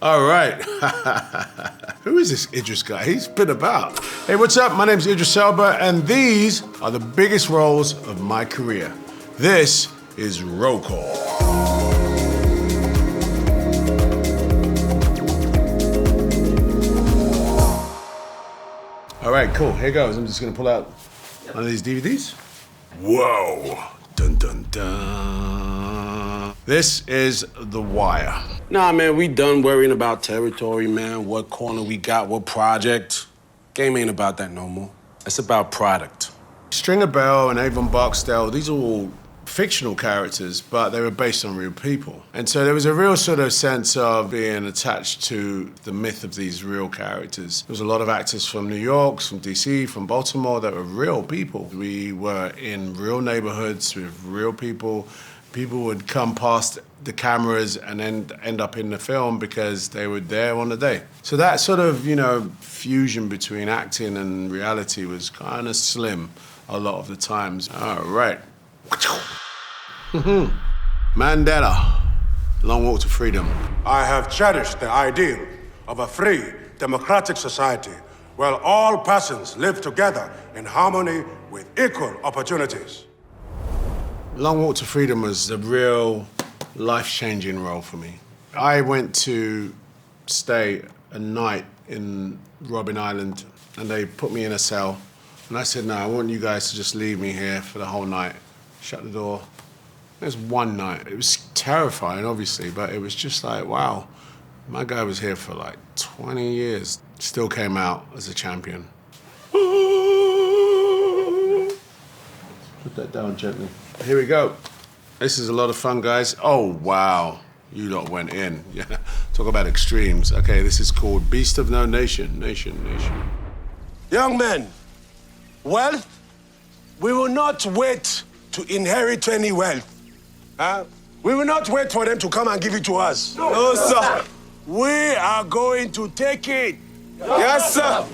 All right. Who is this Idris guy? He's been about. Hey, what's up? My name's Idris Elba, and these are the biggest roles of my career. This is Roll Call. All right, cool. Here goes. I'm just gonna pull out one of these DVDs. Whoa. Dun, dun, dun. This is The Wire. Nah, man, we done worrying about territory, man. What corner we got, what project. Game ain't about that no more. It's about product. Stringer Bell and Avon Barksdale, these are all fictional characters, but they were based on real people. And so there was a real sort of sense of being attached to the myth of these real characters. There was a lot of actors from New York, from DC, from Baltimore that were real people. We were in real neighborhoods with real people. People would come past the cameras and then end up in the film because they were there on the day. So that sort of, fusion between acting and reality was kind of slim a lot of the times. All right. Mandela, Long Walk to Freedom. I have cherished the ideal of a free, democratic society where all persons live together in harmony with equal opportunities. Long Walk to Freedom was a real life-changing role for me. I went to stay a night in Robben Island, and they put me in a cell. And I said, no, I want you guys to just leave me here for the whole night. Shut the door. It was one night. It was terrifying, obviously, but it was just like, wow. My guy was here for like 20 years. Still came out as a champion. Put that down gently. Here we go. This is a lot of fun, guys. Oh, wow. You lot went in. Yeah. Talk about extremes. Okay, this is called Beast of No Nation. Nation. Young men, wealth, we will not wait to inherit any wealth. We will not wait for them to come and give it to us. No, sir. We are going to take it. Yes, sir.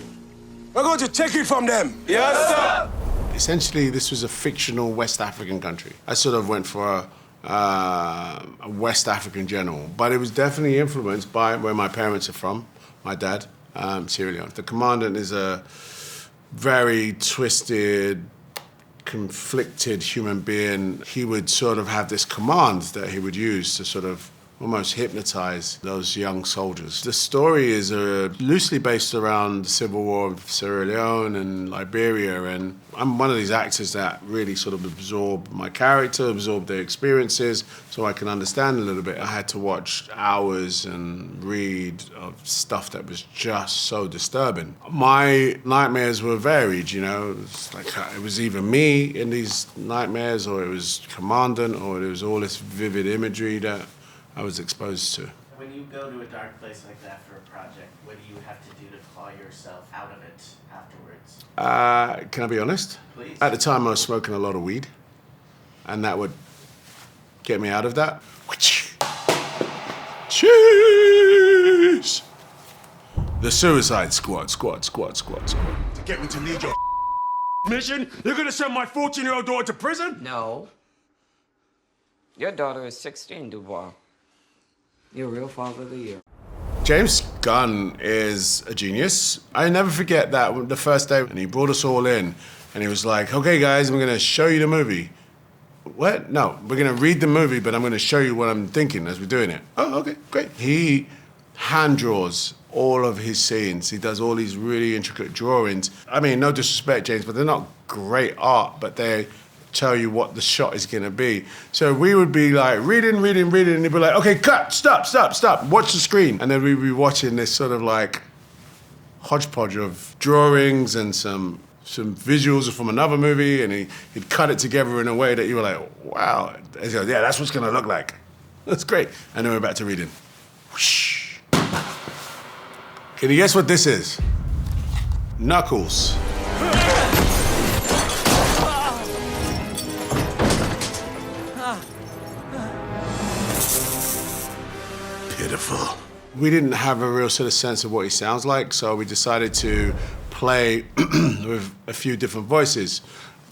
We're going to take it from them. Yes, sir. Essentially, this was a fictional West African country. I sort of went for a West African general, but it was definitely influenced by where my parents are from, my dad, Sierra Leone. The commandant is a very twisted, conflicted human being. He would sort of have this command that he would use to sort of almost hypnotize those young soldiers. The story is loosely based around the Civil War of Sierra Leone and Liberia, and I'm one of these actors that really sort of absorb my character, absorb their experiences, so I can understand a little bit. I had to watch hours and read of stuff that was just so disturbing. My nightmares were varied, It's like it was either me in these nightmares, or it was Commandant, or it was all this vivid imagery that I was exposed to. When you go to a dark place like that for a project, what do you have to do to claw yourself out of it afterwards? Can I be honest? Please. At the time, I was smoking a lot of weed, and that would get me out of that. Cheese! The Suicide Squad. To get me to lead your mission, you're gonna send my 14-year-old daughter to prison? No. Your daughter is 16, Dubois. You're real father of the year. James Gunn is a genius. I never forget that the first day, and he brought us all in, and he was like, okay, guys, I'm gonna show you the movie. What? No, we're gonna read the movie, but I'm gonna show you what I'm thinking as we're doing it. Oh, okay, great. He hand draws all of his scenes. He does all these really intricate drawings. I mean, no disrespect, James, but they're not great art, but they tell you what the shot is gonna be. So we would be like reading, and he'd be like, okay, cut, stop, watch the screen. And then we'd be watching this sort of like hodgepodge of drawings and some visuals from another movie, and he'd cut it together in a way that you were like, wow. And he goes, yeah, that's what's gonna look like. That's great. And then we're back to reading. Whoosh. Can you guess what this is? Knuckles. Pitiful. We didn't have a real sort of sense of what he sounds like, so we decided to play with a few different voices.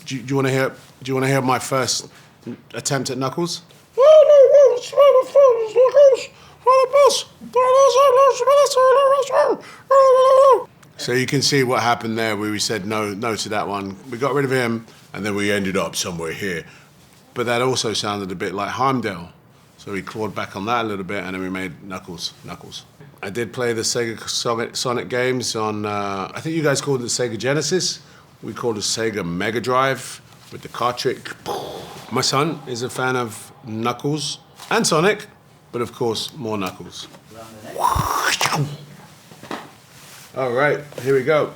Do you want to hear? Do you want to hear my first attempt at Knuckles? So you can see what happened there where we said no to that one. We got rid of him, and then we ended up somewhere here. But that also sounded a bit like Heimdall. So we clawed back on that a little bit, and then we made Knuckles. I did play the Sega Sonic games on, I think you guys called it Sega Genesis. We called it Sega Mega Drive with the cartridge. My son is a fan of Knuckles and Sonic, but of course, more Knuckles. All right, here we go.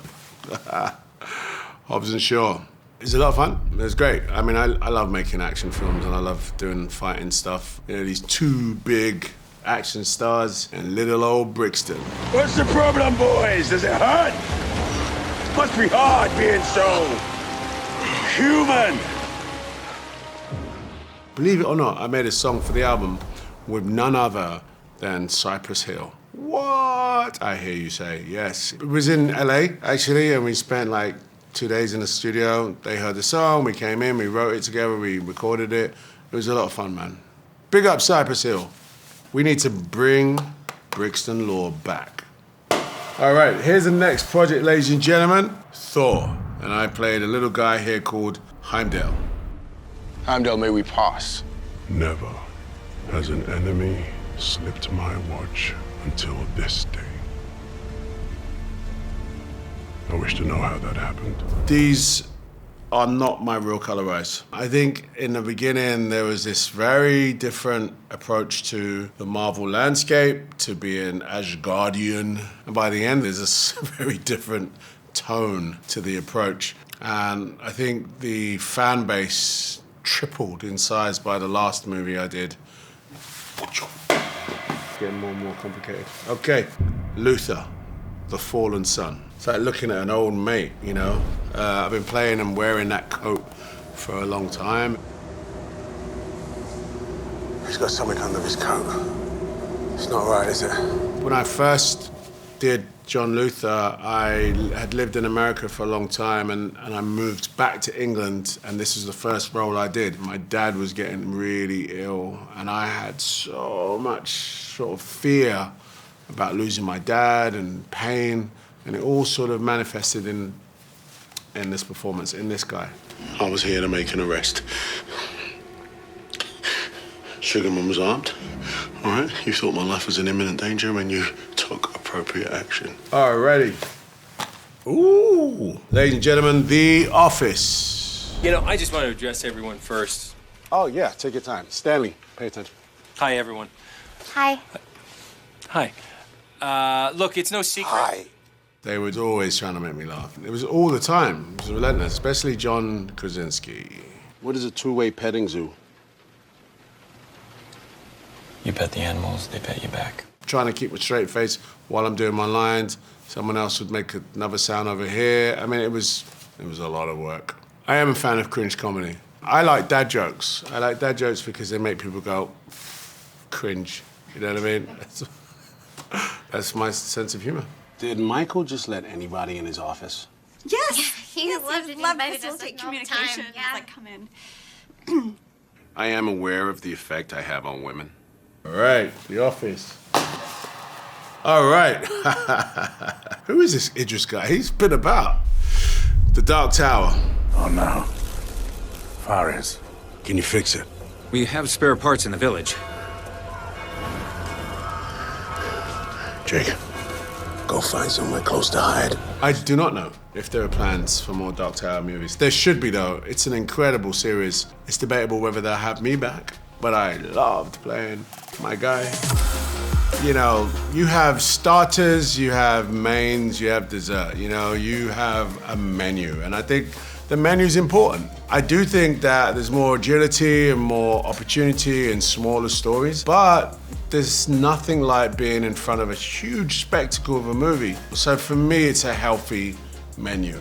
Hobbs and Shaw. It's a lot of fun. It was great. I mean, I love making action films and I love doing fighting stuff. You know, these two big action stars and little old Brixton. What's the problem, boys? Does it hurt? Must be hard being so human. Believe it or not, I made a song for the album with none other than Cypress Hill. What? I hear you say, yes. It was in LA, actually, and we spent like 2 days in the studio. They heard the song, we came in, we wrote it together, we recorded it. It was a lot of fun, man. Big up Cypress Hill. We need to bring Brixton Law back. All right, here's the next project, ladies and gentlemen. Thor. And I played a little guy here called Heimdall. Heimdall, may we pass? Never has an enemy slipped my watch until this day. I wish to know how that happened. These are not my real color eyes. I think in the beginning there was this very different approach to the Marvel landscape, to being Asgardian. And by the end there's this very different tone to the approach. And I think the fan base tripled in size by the last movie I did. Getting more and more complicated. Okay, Luther, the fallen sun. It's like looking at an old mate, you know? I've been playing and wearing that coat for a long time. He's got something under his coat. It's not right, is it? When I first did John Luther, I had lived in America for a long time and I moved back to England, and this was the first role I did. My dad was getting really ill and I had so much sort of fear about losing my dad and pain, and it all sort of manifested in this performance, in this guy. I was here to make an arrest. Sugarman was armed, all right? You thought my life was in imminent danger when you took appropriate action. Alrighty. Ooh. Ladies and gentlemen, The Office. You know, I just want to address everyone first. Oh, yeah, take your time. Stanley, pay attention. Hi, everyone. Hi. Hi. Look, it's no secret. Hi. They were always trying to make me laugh. It was all the time. It was relentless, especially John Krasinski. What is a two-way petting zoo? You pet the animals, they pet you back. Trying to keep a straight face while I'm doing my lines. Someone else would make another sound over here. I mean, it was a lot of work. I am a fan of cringe comedy. I like dad jokes. I like dad jokes because they make people go, cringe. You know what I mean? That's my sense of humor. Did Michael just let anybody in his office? Yes. He loved to facilitate communication. Yeah. Like, come in. I am aware of the effect I have on women. All right, The Office. All right. Who is this Idris guy? He's been about. The Dark Tower. Oh, no. Fares. Can you fix it? We have spare parts in the village. Jake, go find somewhere close to hide. I do not know if there are plans for more Dark Tower movies. There should be, though. It's an incredible series. It's debatable whether they'll have me back, but I loved playing my guy. You know, you have starters, you have mains, you have dessert. You know, you have a menu, and I think the menu's important. I do think that there's more agility and more opportunity in smaller stories, but there's nothing like being in front of a huge spectacle of a movie. So for me, it's a healthy menu.